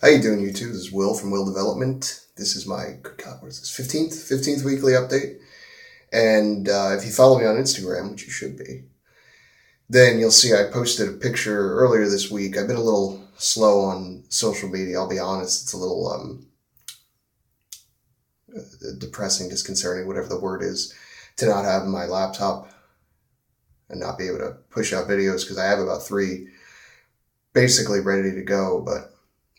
How you doing, YouTube? This is Will from Will Development. This is my, good God, what is this, 15th weekly update. And if you follow me on Instagram, which you should be, then you'll see I posted a picture earlier this week. I've been a little slow on social media, I'll be honest. It's a little depressing, disconcerting, whatever the word is, to not have my laptop and not be able to push out videos, because I have about 3 basically ready to go, but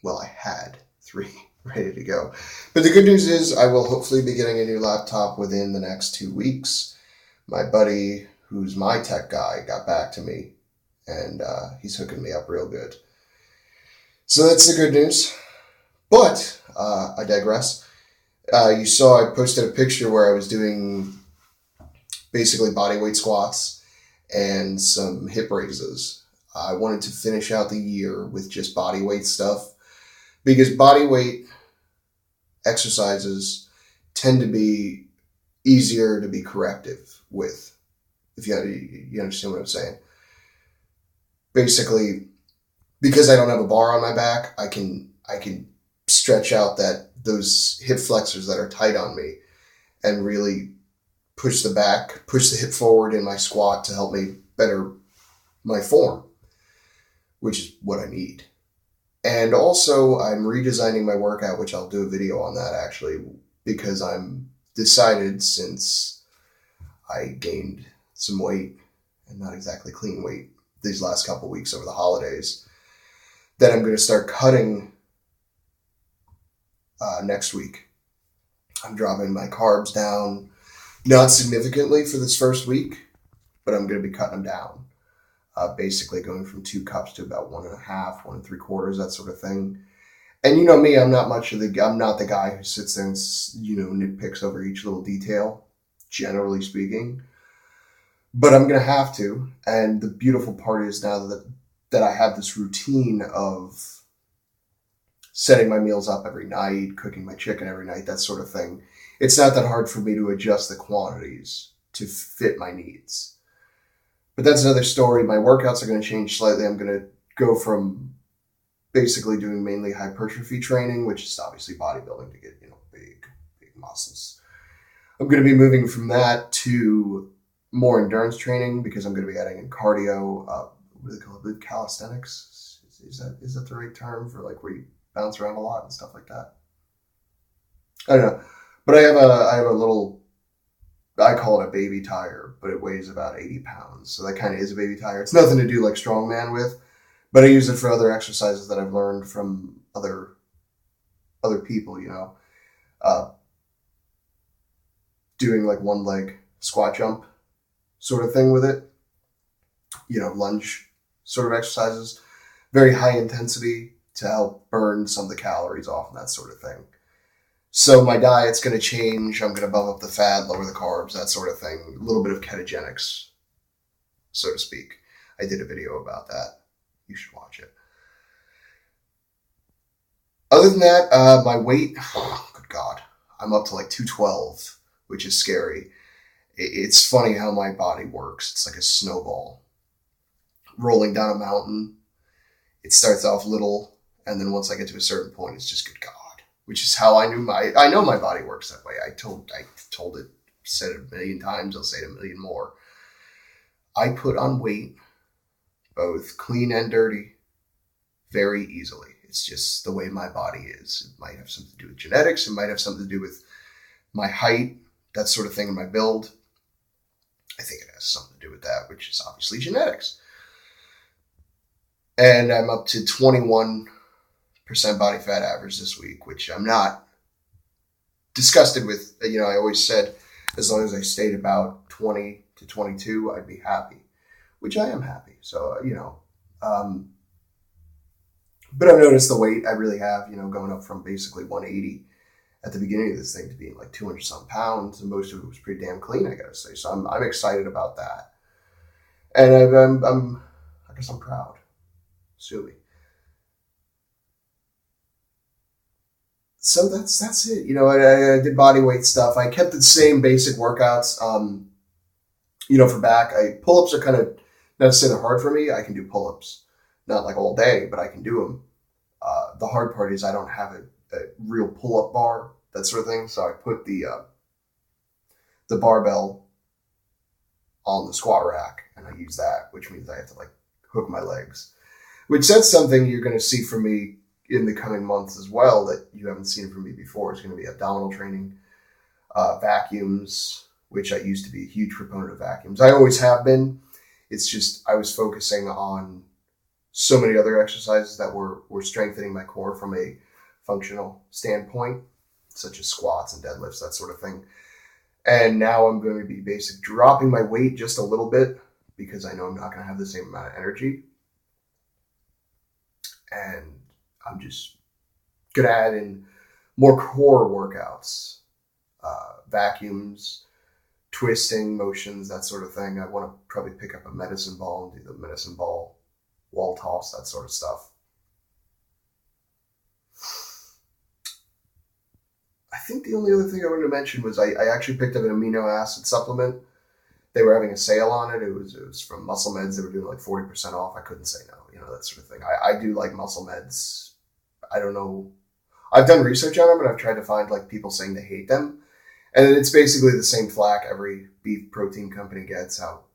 well, I had 3 ready to go. But the good news is I will hopefully be getting a new laptop within the next 2 weeks. My buddy, who's my tech guy, got back to me, and he's hooking me up real good. So that's the good news. But I digress. You saw I posted a picture where I was doing basically bodyweight squats and some hip raises. I wanted to finish out the year with just bodyweight stuff, because bodyweight exercises tend to be easier to be corrective with, if you understand what I'm saying. Basically, because I don't have a bar on my back, I can stretch out those hip flexors that are tight on me and really push the hip forward in my squat to help me better my form, which is what I need. And also, I'm redesigning my workout, which I'll do a video on that actually, because I'm decided, since I gained some weight, and not exactly clean weight, these last couple weeks over the holidays, that I'm going to start cutting next week. I'm dropping my carbs down, not significantly for this first week, but I'm going to be cutting them down. Basically going from 2 cups to about 1.5, 1 3/4, that sort of thing. And you know me, I'm not the guy who sits there and, nitpicks over each little detail, generally speaking. But I'm going to have to. And the beautiful part is now that I have this routine of setting my meals up every night, cooking my chicken every night, that sort of thing. It's not that hard for me to adjust the quantities to fit my needs. But that's another story. My workouts are going to change slightly. I'm going to go from basically doing mainly hypertrophy training, which is obviously bodybuilding to get, big muscles. I'm going to be moving from that to more endurance training, because I'm going to be adding in cardio. What do they call it? Calisthenics? Is that the right term for like where you bounce around a lot and stuff like that? I don't know. But I have a little, I call it a baby tire, but it weighs about 80 pounds. So that kind of is a baby tire. It's nothing to do like strongman with, but I use it for other exercises that I've learned from other people, doing like one leg squat jump sort of thing with it, lunge sort of exercises, very high intensity to help burn some of the calories off and that sort of thing. So my diet's going to change. I'm going to bump up the fat, lower the carbs, that sort of thing. A little bit of ketogenics, so to speak. I did a video about that. You should watch it. Other than that, my weight, good God, I'm up to like 212, which is scary. It's funny how my body works. It's like a snowball rolling down a mountain. It starts off little, and then once I get to a certain point, it's just good God. Which is how I know my body works that way. I told it, said it a million times, I'll say it a million more. I put on weight, both clean and dirty, very easily. It's just the way my body is. It might have something to do with genetics. It might have something to do with my height, that sort of thing, and my build. I think it has something to do with that, which is obviously genetics. And I'm up to 21% body fat average this week, which I'm not disgusted with. I always said as long as I stayed about 20 to 22, I'd be happy, which I am happy. So, but I've noticed the weight I really have, going up from basically 180 at the beginning of this thing to being like 200 some pounds, and most of it was pretty damn clean, I gotta say. So I'm excited about that. And I guess I'm proud. Sue me. So that's it. I did body weight stuff. I kept the same basic workouts. For back, pull-ups are kind of, not to say they're hard for me. I can do pull-ups, not like all day, but I can do them. The hard part is I don't have a real pull-up bar, that sort of thing. So I put the barbell on the squat rack and I use that, which means I have to like hook my legs, which that's something you're going to see from me in the coming months as well that you haven't seen from me before. It's going to be abdominal training, vacuums, which I used to be a huge proponent of vacuums. I always have been. It's just I was focusing on so many other exercises that were strengthening my core from a functional standpoint, such as squats and deadlifts, that sort of thing. And now I'm going to be basically dropping my weight just a little bit because I know I'm not going to have the same amount of energy. And I'm just going to add in more core workouts, vacuums, twisting motions, that sort of thing. I want to probably pick up a medicine ball and do the medicine ball wall toss, that sort of stuff. I think the only other thing I wanted to mention was I actually picked up an amino acid supplement. They were having a sale on it. It was from Muscle Meds. They were doing like 40% off. I couldn't say no, that sort of thing. I do like Muscle Meds. I don't know. I've done research on them and I've tried to find like people saying they hate them. And it's basically the same flack every beef protein company gets out,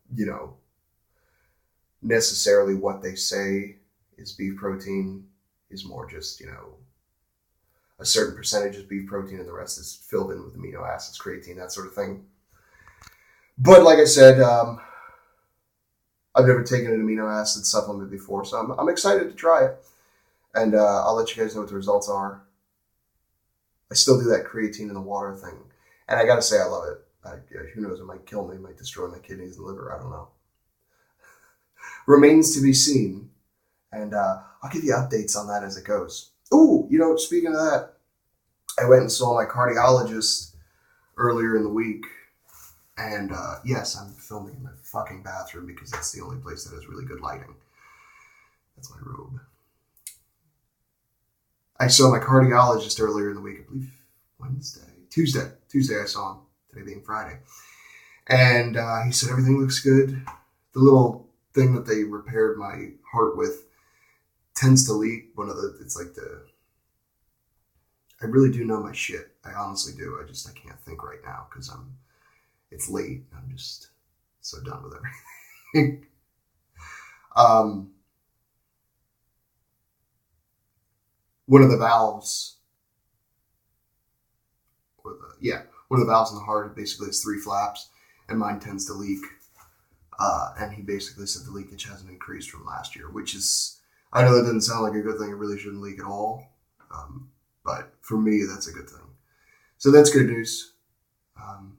necessarily what they say is beef protein is more just, a certain percentage is beef protein and the rest is filled in with amino acids, creatine, that sort of thing. But like I said, I've never taken an amino acid supplement before, so I'm excited to try it. And I'll let you guys know what the results are. I still do that creatine in the water thing. And I got to say, I love it. Who knows? It might kill me. It might destroy my kidneys and liver. I don't know. Remains to be seen. And I'll give you updates on that as it goes. Ooh, speaking of that, I went and saw my cardiologist earlier in the week. And yes, I'm filming in my fucking bathroom because that's the only place that has really good lighting. That's my robe. I saw my cardiologist earlier in the week, I believe Tuesday I saw him, today being Friday. And he said everything looks good. The little thing that they repaired my heart with tends to leak. I really do know my shit. I honestly do. I can't think right now because it's late. I'm just so done with everything. One of the valves, one of the valves in the heart basically has 3 flaps, and mine tends to leak. And he basically said the leakage hasn't increased from last year, which is, I know that doesn't sound like a good thing. It really shouldn't leak at all. But for me, that's a good thing. So that's good news. Other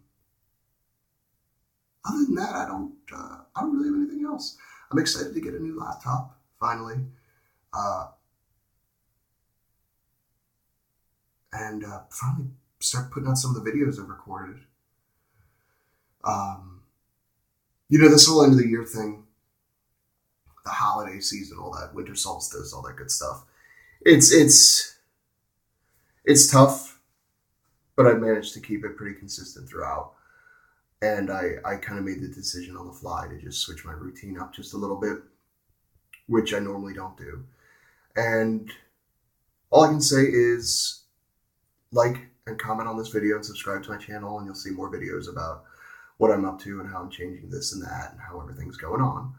than that, I don't really have anything else. I'm excited to get a new laptop, finally. And finally start putting out some of the videos I've recorded. This whole end of the year thing, the holiday season, all that, winter solstice, all that good stuff. It's tough, but I've managed to keep it pretty consistent throughout. And I kind of made the decision on the fly to just switch my routine up just a little bit, which I normally don't do. And all I can say is like and comment on this video and subscribe to my channel, and you'll see more videos about what I'm up to and how I'm changing this and that and how everything's going on.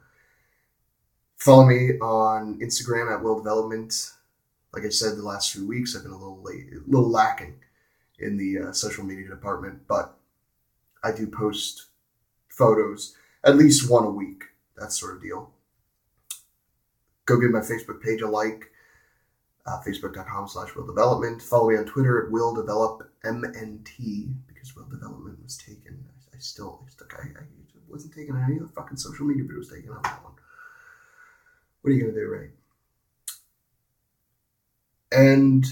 Follow me on Instagram at Will Development. Like I said, the last few weeks I've been a little lacking in the social media department, but I do post photos at least one a week, that sort of deal. Go give my Facebook page a like, facebook.com/Will Development. Follow me on Twitter at Will Develop MNT because Will Development was taken. I wasn't taken on any of the fucking social media, but it was taken on that one. What are you going to do, right? And,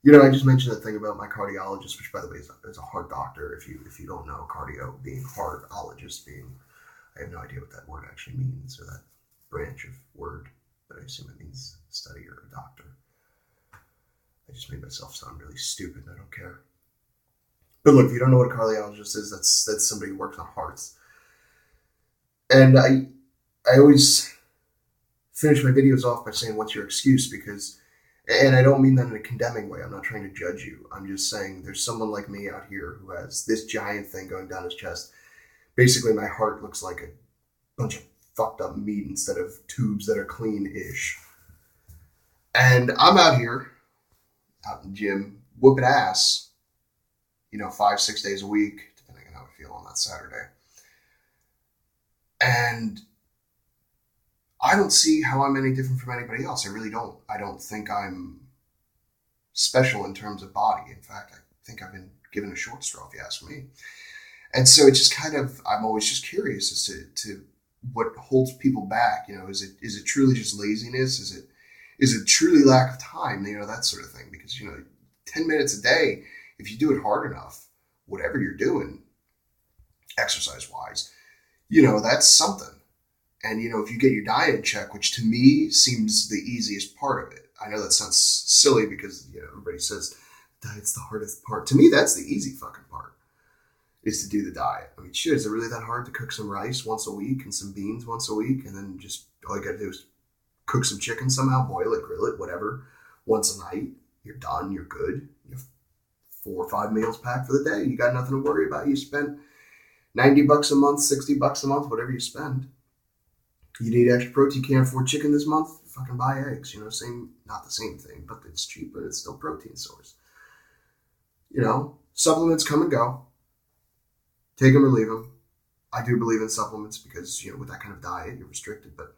I just mentioned that thing about my cardiologist, which, by the way, is a heart doctor. If you don't know, cardio being heartologist being, I have no idea what that word actually means, or that branch of word, but I assume it means study or a doctor. I just made myself sound really stupid, and I don't care. But look, if you don't know what a cardiologist is, that's somebody who works on hearts. And I always finish my videos off by saying, what's your excuse? Because, and I don't mean that in a condemning way. I'm not trying to judge you. I'm just saying there's someone like me out here who has this giant thing going down his chest. Basically, my heart looks like a bunch of fucked up meat instead of tubes that are clean-ish. And I'm out here, out in the gym, whooping ass, 5-6 days a week, depending on how I feel on that Saturday. And I don't see how I'm any different from anybody else. I really don't. I don't think I'm special in terms of body. In fact, I think I've been given a short straw, if you ask me. And so it just kind of, I'm always just curious as to what holds people back. Is it truly just laziness? Is it truly lack of time? That sort of thing. Because 10 minutes a day, if you do it hard enough, whatever you're doing, exercise wise, that's something. And, if you get your diet in check, which to me seems the easiest part of it. I know that sounds silly because, everybody says diet's the hardest part. To me, that's the easy fucking part, is to do the diet. I mean, shit, is it really that hard to cook some rice once a week and some beans once a week? And then just all you got to do is cook some chicken somehow, boil it, grill it, whatever, once a night. You're done. You're good. You have 4 or 5 meals packed for the day. You got nothing to worry about. You spend $90 a month, $60 a month, whatever you spend. You need extra protein. You can't afford chicken this month? Fucking buy eggs. Not the same thing, but it's cheaper. It's still protein source. Supplements come and go. Take them or leave them. I do believe in supplements because, with that kind of diet, you're restricted. But,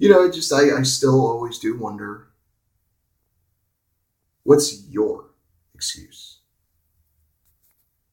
I still always do wonder, what's your excuse?